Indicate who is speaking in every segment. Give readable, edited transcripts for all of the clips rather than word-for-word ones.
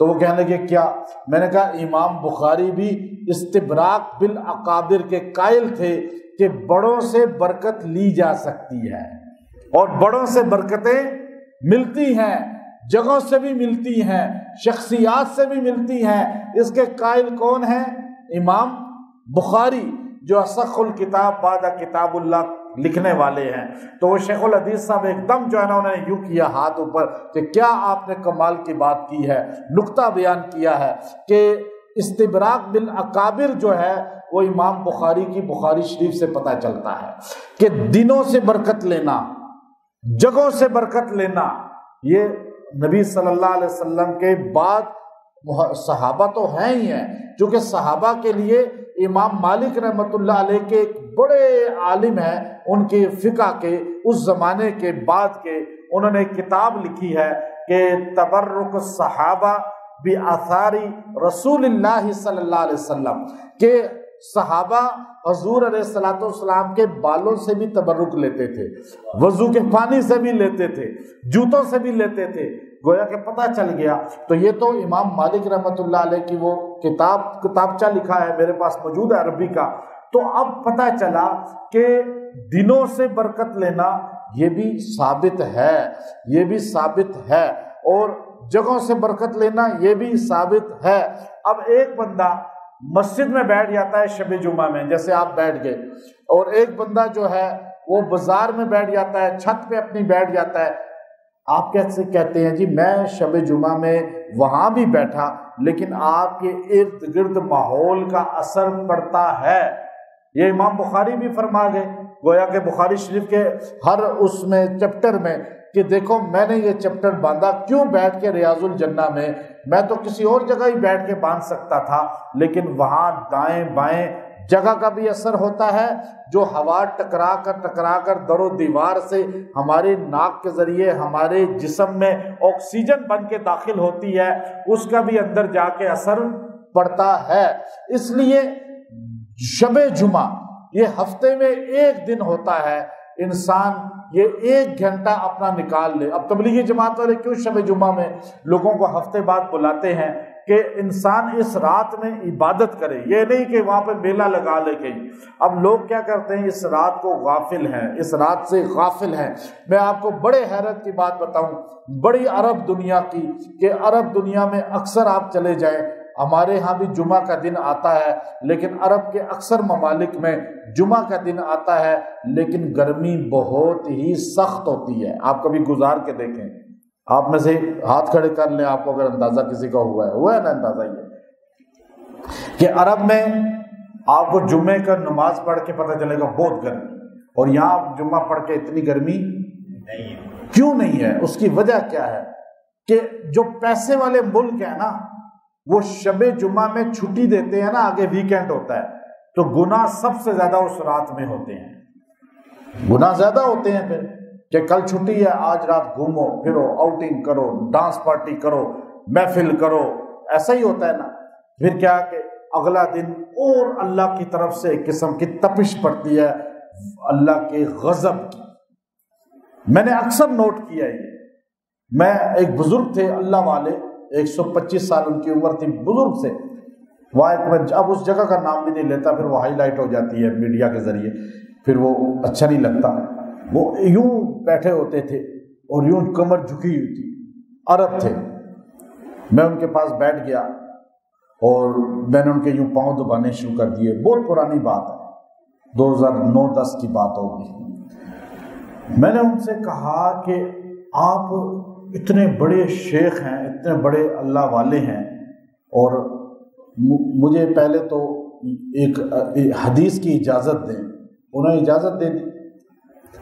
Speaker 1: تو وہ کہنے لگے کیا؟ میں نے کہا امام بخاری بھی استبراق بالاقابر کے قائل تھے کہ بڑوں سے برکت لی جا سکتی ہے اور بڑوں سے برکتیں ملتی ہیں، جگہوں سے بھی ملتی ہیں، شخصیات سے بھی ملتی ہیں۔ اس کے قائل کون ہیں؟ امام بخاری، جو اصح الکتاب بعد کتاب اللہ لکھنے والے ہیں۔ تو وہ شیخ الحدیث صاحب ایک دم جو ہے نا انہوں نے یوں کیا ہاتھ اوپر کہ کیا آپ نے کمال کی بات کی ہے، نکتہ بیان کیا ہے کہ استبراق بالاقابر جو ہے وہ امام بخاری کی بخاری شریف سے پتہ چلتا ہے کہ دنوں سے برکت لینا، جگہوں سے برکت لینا، یہ نبی صلی اللہ علیہ وسلم کے بعد صحابہ تو ہیں ہی ہیں، چونکہ صحابہ کے لیے امام مالک رحمۃ اللہ علیہ کے ایک بڑے عالم ہیں، ان کے فقہ کے اس زمانے کے بعد کے، انہوں نے کتاب لکھی ہے کہ تبرک الصحابہ بآثار رسول اللہ صلی اللہ علیہ وسلم، کہ صحابہ حضور علیہ الصلوۃ والسلام کے بالوں سے بھی تبرک لیتے تھے، وضو کے پانی سے بھی لیتے تھے، جوتوں سے بھی لیتے تھے، گویا کہ پتہ چل گیا۔ تو یہ تو امام مالک رحمۃ اللہ علیہ کی وہ کتابچہ لکھا ہے، میرے پاس موجود ہے عربی کا۔ تو اب پتہ چلا کہ دنوں سے برکت لینا یہ بھی ثابت ہے، یہ بھی ثابت ہے، اور جگہوں سے برکت لینا یہ بھی ثابت ہے۔ اب ایک بندہ مسجد میں بیٹھ جاتا ہے شب جمعہ میں، جیسے آپ بیٹھ گئے، اور ایک بندہ جو ہے وہ بازار میں بیٹھ جاتا ہے، چھت پہ اپنی بیٹھ جاتا ہے۔ آپ کیسے کہتے ہیں جی میں شب جمعہ میں وہاں بھی بیٹھا، لیکن آپ کے ارد گرد ماحول کا اثر پڑتا ہے۔ یہ امام بخاری بھی فرما گئے، گویا کہ بخاری شریف کے ہر اس میں چیپٹر میں کہ دیکھو میں نے یہ چیپٹر باندھا کیوں بیٹھ کے ریاض الجنہ میں تو کسی اور جگہ ہی بیٹھ کے باندھ سکتا تھا، لیکن وہاں دائیں بائیں جگہ کا بھی اثر ہوتا ہے، جو ہوا ٹکرا کر در و دیوار سے ہمارے ناک کے ذریعے ہمارے جسم میں آکسیجن بن کے داخل ہوتی ہے، اس کا بھی اندر جا کے اثر پڑتا ہے۔ اس لیے شب جمعہ یہ ہفتے میں ایک دن ہوتا ہے، انسان یہ 1 گھنٹہ اپنا نکال لے۔ اب تبلیغی جماعت والے کیوں شب جمعہ میں لوگوں کو ہفتے بعد بلاتے ہیں کہ انسان اس رات میں عبادت کرے، یہ نہیں کہ وہاں پہ میلہ لگا لے کہیں۔ اب لوگ کیا کرتے ہیں، اس رات کو غافل ہیں، اس رات سے غافل ہیں۔ میں آپ کو بڑے حیرت کی بات بتاؤں، بڑی عرب دنیا کی، کہ عرب دنیا میں اکثر آپ چلے جائیں، ہمارے ہاں بھی جمعہ کا دن آتا ہے، لیکن عرب کے اکثر ممالک میں جمعہ کا دن آتا ہے، لیکن گرمی بہت ہی سخت ہوتی ہے۔ آپ کبھی گزار کے دیکھیں، آپ میں سے ہاتھ کھڑے کر لیں آپ کو اگر اندازہ کسی کا ہوا ہے نا اندازہ یہ کہ عرب میں آپ کو جمعے کا نماز پڑھ کے پتہ چلے گا بہت گرمی، اور یہاں آپ جمعہ پڑھ کے اتنی گرمی نہیں ہے۔ کیوں نہیں ہے؟ اس کی وجہ کیا ہے کہ جو پیسے والے ملک ہیں نا، وہ شب جمعہ میں چھٹی دیتے ہیں نا، آگے ویکینڈ ہوتا ہے، تو گناہ سب سے زیادہ اس رات میں ہوتے ہیں، گناہ زیادہ ہوتے ہیں پھر کہ کل چھٹی ہے، آج رات گھومو پھرو، آؤٹنگ کرو، ڈانس پارٹی کرو، محفل کرو، ایسا ہی ہوتا ہے نا۔ پھر کیا کہ اگلا دن اور اللہ کی طرف سے ایک قسم کی تپش پڑتی ہے، اللہ کے غضب کی۔ میں نے اکثر نوٹ کیا ہے، میں ایک بزرگ تھے اللہ والے، 125 سال ان کی عمر تھی، بزرگ سے وہاں ایک، اب اس جگہ کا نام بھی نہیں لیتا، پھر وہ ہائی لائٹ ہو جاتی ہے میڈیا کے ذریعے، پھر وہ اچھا نہیں لگتا۔ وہ یوں بیٹھے ہوتے تھے اور یوں کمر جھکی ہوئی تھی، عرب تھے۔ میں ان کے پاس بیٹھ گیا اور میں نے ان کے یوں پاؤں دبانے شروع کر دیے، بہت پرانی بات ہے، 2009-10 کی بات ہوگی۔ میں نے ان سے کہا کہ آپ اتنے بڑے شیخ ہیں، اتنے بڑے اللہ والے ہیں، اور مجھے پہلے تو ایک حدیث کی اجازت دیں۔ انہوں نے اجازت دے دی۔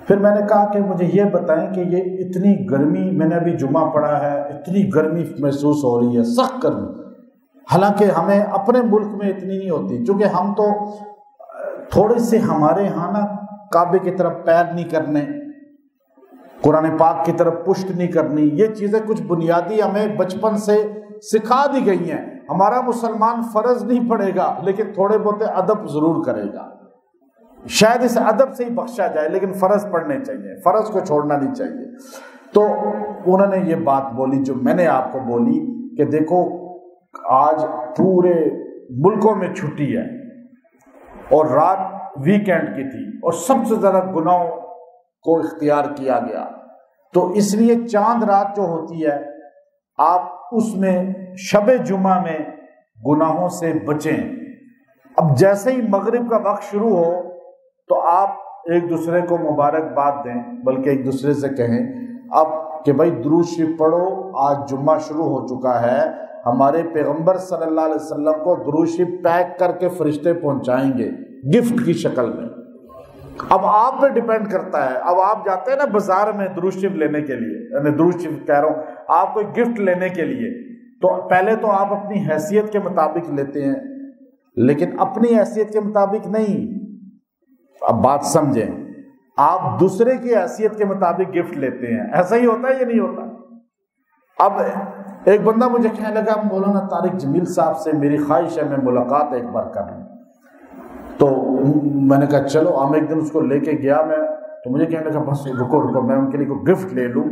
Speaker 1: پھر میں نے کہا کہ مجھے یہ بتائیں کہ یہ اتنی گرمی، میں نے ابھی جمعہ پڑھا ہے، اتنی گرمی محسوس ہو رہی ہے، سخت گرمی، حالانکہ ہمیں اپنے ملک میں اتنی نہیں ہوتی، چونکہ ہم تو تھوڑے سے ہمارے یہاں نا کعبے کی طرف پیر نہیں کرنے، قرآن پاک کی طرف پشت نہیں کرنی، یہ چیزیں کچھ بنیادی ہمیں بچپن سے سکھا دی گئی ہیں۔ ہمارا مسلمان فرض نہیں پڑھے گا، لیکن تھوڑے بہت ادب ضرور کرے گا، شاید اس ادب سے ہی بخشا جائے، لیکن فرض پڑھنے چاہیے، فرض کو چھوڑنا نہیں چاہیے۔ تو انہوں نے یہ بات بولی جو میں نے آپ کو بولی کہ دیکھو آج پورے ملکوں میں چھٹی ہے اور رات ویکینڈ کی تھی اور سب سے زیادہ گناہوں کو اختیار کیا گیا، تو اس لیے چاند رات جو ہوتی ہے آپ اس میں شب جمعہ میں گناہوں سے بچیں۔ اب جیسے ہی مغرب کا وقت شروع ہو تو آپ ایک دوسرے کو مبارکباد دیں، بلکہ ایک دوسرے سے کہیں اب کہ بھائی درود شریف پڑھو، آج جمعہ شروع ہو چکا ہے، ہمارے پیغمبر صلی اللہ علیہ وسلم کو درود شریف پیک کر کے فرشتے پہنچائیں گے گفٹ کی شکل میں۔ اب آپ پہ ڈیپینڈ کرتا ہے، اب آپ جاتے ہیں نا بازار میں درود شریف لینے کے لیے، یعنی درود شریف کہہ رہا ہوں آپ کوئی گفٹ لینے کے لیے، تو پہلے تو آپ اپنی حیثیت کے مطابق لیتے ہیں، لیکن اپنی حیثیت کے مطابق نہیں۔ اب بات سمجھیں، آپ دوسرے کی حیثیت کے مطابق گفٹ لیتے ہیں، ایسا ہی ہوتا ہے یا نہیں ہوتا؟ اب ایک بندہ مجھے کہنے لگا مولانا طارق جمیل صاحب سے میری خواہش ہے میں ملاقات ایک بار کروں، تو میں نے کہا چلو، ہم ایک دن اس کو لے کے گیا میں، تو مجھے کہنے لگا بس رکو میں ان کے لیے کوئی گفٹ لے لوں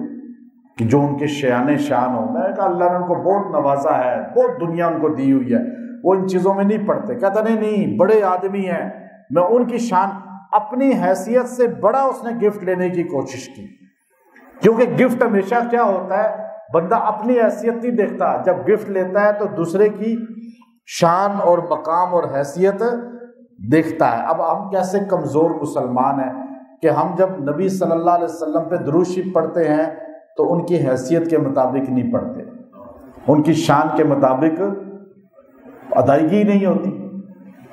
Speaker 1: کہ جو ان کے شان ہو۔ میں نے کہا اللہ نے ان کو بہت نوازا ہے، بہت دنیا ان کو دی ہوئی ہے، وہ ان چیزوں میں نہیں پڑتے۔ کہتا نہیں بڑے آدمی ہیں، میں ان کی شان، اپنی حیثیت سے بڑا اس نے گفٹ لینے کی کوشش کی، کیونکہ گفٹ ہمیشہ کیا ہوتا ہے، بندہ اپنی حیثیت نہیں دیکھتا، جب گفٹ لیتا ہے تو دوسرے کی شان اور مقام اور حیثیت دیکھتا ہے۔ اب ہم کیسے کمزور مسلمان ہیں کہ ہم جب نبی صلی اللہ علیہ وسلم پہ درود شریف پڑھتے ہیں تو ان کی حیثیت کے مطابق نہیں پڑھتے، ان کی شان کے مطابق ادائیگی نہیں ہوتی،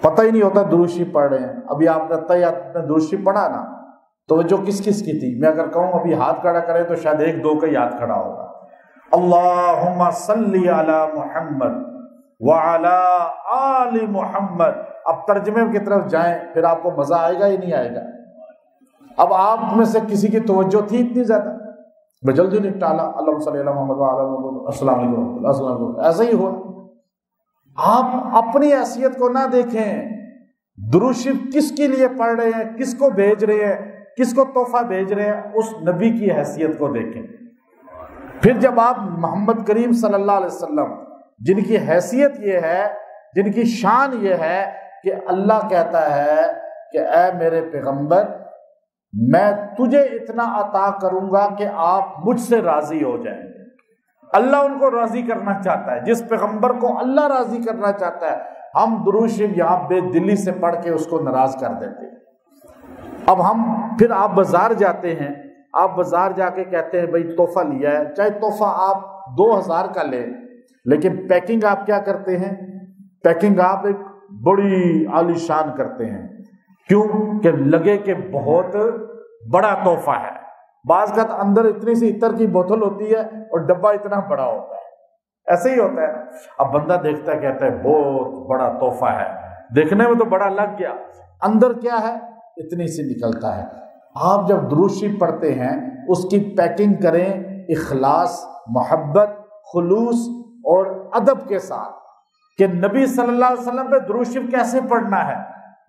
Speaker 1: پتہ ہی نہیں ہوتا درود شریف پڑھ رہے ہیں۔ ابھی آپ نے تیات میں درود شریف پڑھا نا، تو جو کس کی تھی، میں اگر کہوں ابھی ہاتھ کھڑا کریں تو شاید ایک دو کا ہی ہاتھ کھڑا ہوگا۔ اللہم صلی علی محمد وعلی آل محمد۔ اب ترجمے کی طرف جائیں، پھر آپ کو مزہ آئے گا یا نہیں آئے گا؟ اب آپ میں سے کسی کی توجہ تھی اتنی زیادہ، میں جلدی نپٹالا، اللہم صلی علی محمد وعلی آل محمد، السلام علیکم، السلام علیکم، ایسا ہی ہوا۔ آپ اپنی حیثیت کو نہ دیکھیں، درود شریف کس کے لیے پڑھ رہے ہیں، کس کو بھیج رہے ہیں، کس کو تحفہ بھیج رہے ہیں، اس نبی کی حیثیت کو دیکھیں۔ پھر جب آپ محمد کریم صلی اللہ علیہ وسلم، جن کی حیثیت یہ ہے، جن کی شان یہ ہے کہ اللہ کہتا ہے کہ اے میرے پیغمبر میں تجھے اتنا عطا کروں گا کہ آپ مجھ سے راضی ہو جائیں گے۔ اللہ ان کو راضی کرنا چاہتا ہے، جس پیغمبر کو اللہ راضی کرنا چاہتا ہے، ہم درود شریف یہاں بے دلی سے پڑھ کے اس کو ناراض کر دیتے ہیں۔ اب ہم پھر آپ بازار جاتے ہیں، آپ بازار جا کے کہتے ہیں بھائی تحفہ لیا ہے، چاہے تحفہ آپ 2000 کا لیں، لیکن پیکنگ آپ کیا کرتے ہیں؟ پیکنگ آپ ایک بڑی عالی شان کرتے ہیں، کیوں کہ لگے کہ بہت بڑا تحفہ ہے۔ بعض کا اندر اتنی سی عطر کی بوتل ہوتی ہے اور ڈبہ اتنا بڑا ہوتا ہے، ایسے ہی ہوتا ہے نا۔ اب بندہ دیکھتا ہے، کہتا ہے بہت بڑا تحفہ ہے، دیکھنے میں تو بڑا لگ گیا، اندر کیا ہے اتنی سی نکلتا ہے۔ آپ جب درود شریف پڑھتے ہیں اس کی پیکنگ کریں اخلاص، محبت، خلوص اور ادب کے ساتھ، کہ نبی صلی اللہ علیہ وسلم پہ درود شریف کیسے پڑھنا ہے۔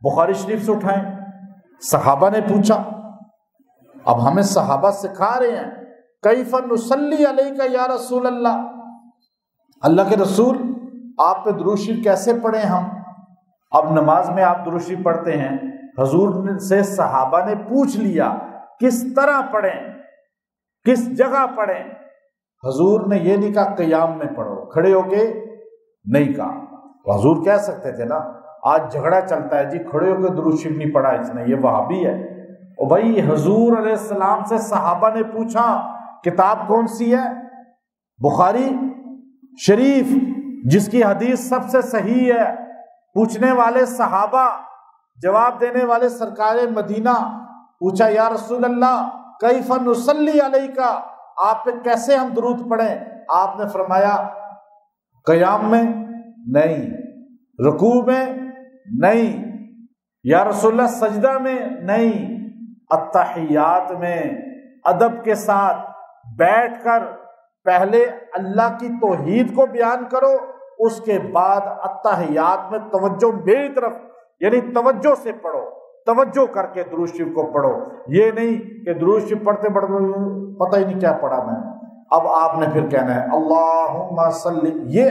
Speaker 1: بخاری شریف سے اٹھائیں، صحابہ نے پوچھا، اب ہمیں صحابہ سکھا رہے ہیں کیف نصلی علیک یا رسول اللہ، اللہ کے رسول آپ پہ درود شریف کیسے پڑھیں ہم۔ اب نماز میں آپ درود شریف پڑھتے ہیں، حضور سے صحابہ نے پوچھ لیا کس طرح پڑھیں، کس جگہ پڑھیں۔ حضور نے یہ نہیں کہا قیام میں پڑھو، کھڑے ہو کے نہیں کہا۔ حضور کہہ سکتے تھے نا، آج جھگڑا چلتا ہے جی کھڑے ہو کے درود شریف نہیں پڑھا اس نے، یہ وہابی ہے۔ اور بھائی حضور علیہ السلام سے صحابہ نے پوچھا کتاب کون سی ہے؟ بخاری شریف، جس کی حدیث سب سے صحیح ہے۔ پوچھنے والے صحابہ، جواب دینے والے سرکار مدینہ۔ پوچھا یا رسول اللہ کیف نصلی علیک، آپ پہ کیسے ہم درود پڑھیں؟ آپ نے فرمایا قیام میں نہیں، رکوع میں نہیں، یا رسول اللہ سجدہ میں نہیں، التحیات میں ادب کے ساتھ بیٹھ کر پہلے اللہ کی توحید کو بیان کرو، اس کے بعد التحیات میں توجہ میری طرف، یعنی توجہ سے پڑھو، توجہ کر کے درود شریف کو پڑھو۔ یہ نہیں کہ درود شریف پڑھتے پڑھتے پتہ ہی نہیں کیا پڑھا میں۔ اب آپ نے پھر کہنا ہے اللہم صلی، یہ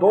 Speaker 1: 2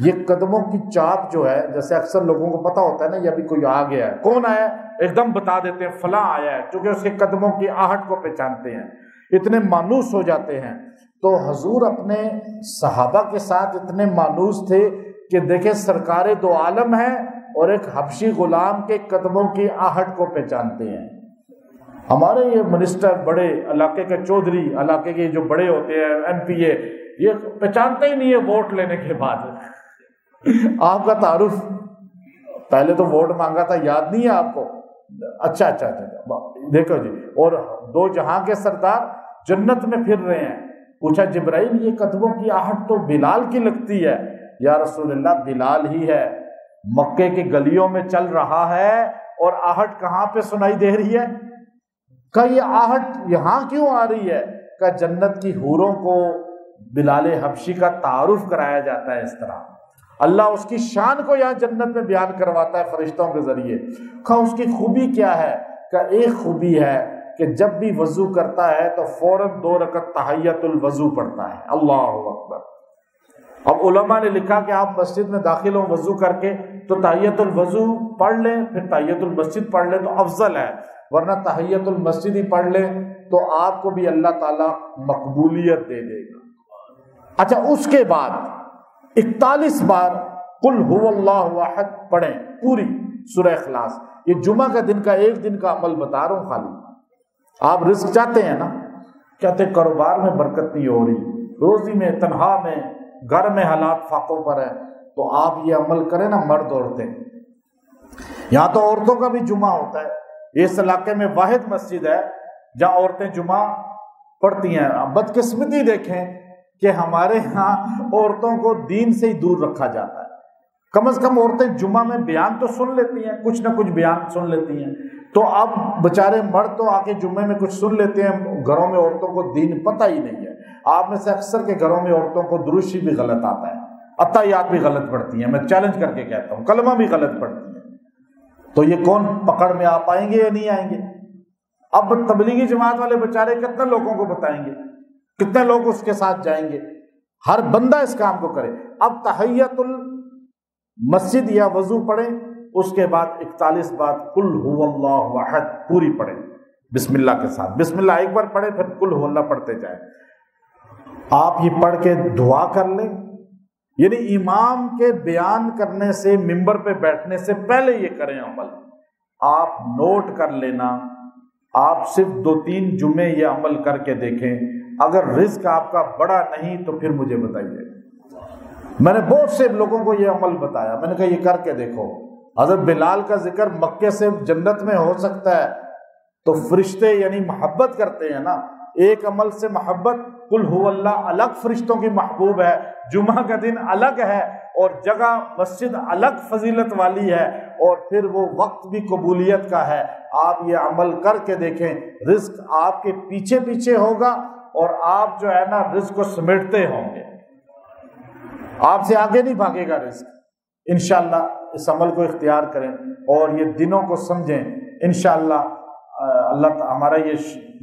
Speaker 1: یہ قدموں کی چاپ جو ہے، جیسے اکثر لوگوں کو پتا ہوتا ہے نا، یہ ابھی کوئی آ گیا ہے، کون آیا ہے ایک دم بتا دیتے ہیں فلاں آیا ہے، کیونکہ اس کے قدموں کی آہٹ کو پہچانتے ہیں، اتنے مانوس ہو جاتے ہیں۔ تو حضور اپنے صحابہ کے ساتھ اتنے مانوس تھے کہ دیکھیں سرکار دو عالم ہیں اور ایک حبشی غلام کے قدموں کی آہٹ کو پہچانتے ہیں۔ ہمارے یہ منسٹر، بڑے علاقے کے چودھری، علاقے کے جو بڑے ہوتے ہیں MP اے، یہ پہچانتے ہی نہیں ہے ووٹ لینے کے بعد۔ آپ کا تعارف، پہلے تو ووٹ مانگا تھا، یاد نہیں ہے آپ کو؟ اچھا دیکھو جی، اور دو جہاں کے سردار جنت میں پھر رہے ہیں۔ پوچھا جبرائیل یہ قدموں کی آہٹ تو بلال کی لگتی ہے۔ یا رسول اللہ بلال ہی ہے، مکے کی گلیوں میں چل رہا ہے اور آہٹ کہاں پہ سنائی دے رہی ہے؟ کہ یہ آہٹ یہاں کیوں آ رہی ہے؟ کہ جنت کی حوروں کو بلال حبشی کا تعارف کرایا جاتا ہے اس طرح۔ اللہ اس کی شان کو یہاں جنت میں بیان کرواتا ہے فرشتوں کے ذریعے۔ کہ اس کی خوبی کیا ہے؟ کہ ایک خوبی ہے کہ جب بھی وضو کرتا ہے تو فوراً 2 رکعت تحیۃ الوضو پڑھتا ہے۔ اللہ اکبر۔ اب علماء نے لکھا کہ آپ مسجد میں داخل ہوں وضو کر کے تو تحیۃ الوضو پڑھ لیں، پھر تحیۃ المسجد پڑھ لیں تو افضل ہے، ورنہ تحیۃ المسجد ہی پڑھ لیں تو آپ کو بھی اللہ تعالیٰ مقبولیت دے دے گا۔ اچھا، اس کے بعد 41 بار قل هو اللہ احد پڑھیں، پوری سورہ اخلاص۔ یہ جمعہ کا دن کا ایک دن کا عمل بتا رہا ہوں خالی۔ آپ رزق چاہتے ہیں نا، کہتے کاروبار میں برکت نہیں ہو رہی، روزی میں، تنہا میں، گھر میں حالات فاقوں پر ہیں، تو آپ یہ عمل کریں نا مرد عورتیں۔ یہاں تو عورتوں کا بھی جمعہ ہوتا ہے، اس علاقے میں واحد مسجد ہے جہاں عورتیں جمعہ پڑھتی ہیں۔ بدقسمتی دیکھیں کہ ہمارے ہاں عورتوں کو دین سے ہی دور رکھا جاتا ہے۔ کم از کم عورتیں جمعہ میں بیان تو سن لیتی ہیں، کچھ نہ کچھ بیان سن لیتی ہیں، تو اب بیچارے مرد تو آ کے جمعے میں کچھ سن لیتے ہیں، گھروں میں عورتوں کو دین پتہ ہی نہیں ہے۔ آپ میں سے اکثر کے گھروں میں عورتوں کو دروشی بھی غلط آتا ہے، عطیات بھی غلط پڑھتی ہیں، میں چیلنج کر کے کہتا ہوں، کلمہ بھی غلط پڑھتی ہیں۔ تو یہ کون پکڑ میں آپ آئیں گے یا نہیں آئیں گے؟ اب تبلیغی جماعت والے بیچارے کتنے لوگوں کو بتائیں گے، کتنے لوگ اس کے ساتھ جائیں گے؟ ہر بندہ اس کام کو کرے۔ اب تحیۃ المسجد یا وضو پڑھیں، اس کے بعد 41 بار قل هو اللہ احد پوری پڑھیں بسم اللہ کے ساتھ۔ بسم اللہ ایک بار پڑھیں، پھر قل هو اللہ پڑھتے جائیں۔ آپ یہ پڑھ کے دعا کر لیں، یعنی امام کے بیان کرنے سے، ممبر پہ بیٹھنے سے پہلے یہ کریں عمل۔ آپ نوٹ کر لینا، آپ صرف 2-3 جمعے یہ عمل کر کے دیکھیں، اگر رزق آپ کا بڑا نہیں تو پھر مجھے بتائیے۔ میں نے بہت سے لوگوں کو یہ عمل بتایا، میں نے کہا یہ کر کے دیکھو۔ حضرت بلال کا ذکر مکے سے جنت میں ہو سکتا ہے تو فرشتے یعنی محبت کرتے ہیں نا، ایک عمل سے محبت۔ قل هو اللہ الگ فرشتوں کی محبوب ہے، جمعہ کا دن الگ ہے، اور جگہ مسجد الگ فضیلت والی ہے، اور پھر وہ وقت بھی قبولیت کا ہے۔ آپ یہ عمل کر کے دیکھیں، رزق آپ کے پیچھے پیچھے ہوگا، اور آپ جو ہے نا رزق کو سمیٹتے ہوں گے، آپ سے آگے نہیں بھاگے گا رزق۔ انشاءاللہ اس عمل کو اختیار کریں اور یہ دنوں کو سمجھیں۔ انشاءاللہ اللہ ہمارا یہ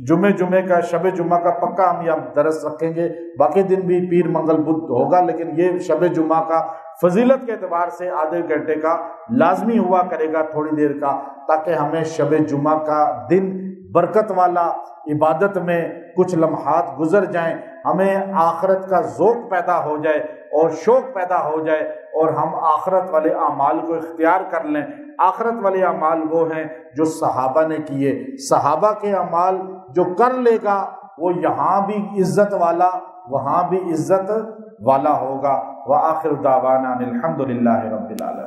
Speaker 1: جمعے کا شب جمعہ کا پکا ہم یہاں درس رکھیں گے، باقی دن بھی پیر منگل بدھ ہوگا، لیکن یہ شب جمعہ کا فضیلت کے اعتبار سے آدھے گھنٹے کا لازمی ہوا کرے گا، تھوڑی دیر کا، تاکہ ہمیں شب جمعہ کا دن برکت والا، عبادت میں کچھ لمحات گزر جائیں، ہمیں آخرت کا ذوق پیدا ہو جائے اور شوق پیدا ہو جائے، اور ہم آخرت والے اعمال کو اختیار کر لیں۔ آخرت والے اعمال وہ ہیں جو صحابہ نے کیے۔ صحابہ کے اعمال جو کر لے گا وہ یہاں بھی عزت والا، وہاں بھی عزت والا ہوگا۔ وآخر دعوانا الحمد للہ رب العالمین۔